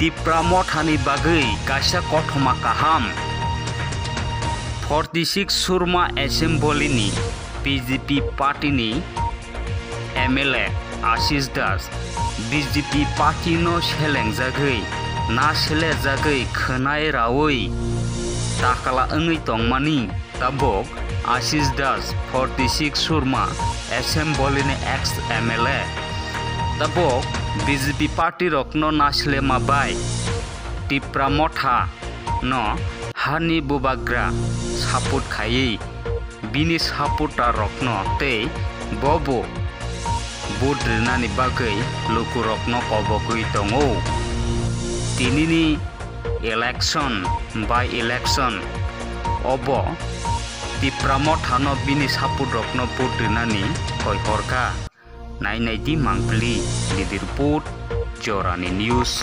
Tipra mothani bagui kaisa kothoma kaham 46 surma assembly ni BJP party ni MLA Ashis BJP party no selengjagui na selejagui khonai rawi takala ongoi tongmani tabok Ashis 46 surma assembly ni ex MLA tabok BJP party rokno nasle mabai Tipra motha no hani bubagra support khai bini supporter rokno te bobo budrinani bagai luku rokno kobokui tongo tinini election by election obo Tipra motha no bini support rokno budrinani koi horka Nai di mangpli di report Jorani News.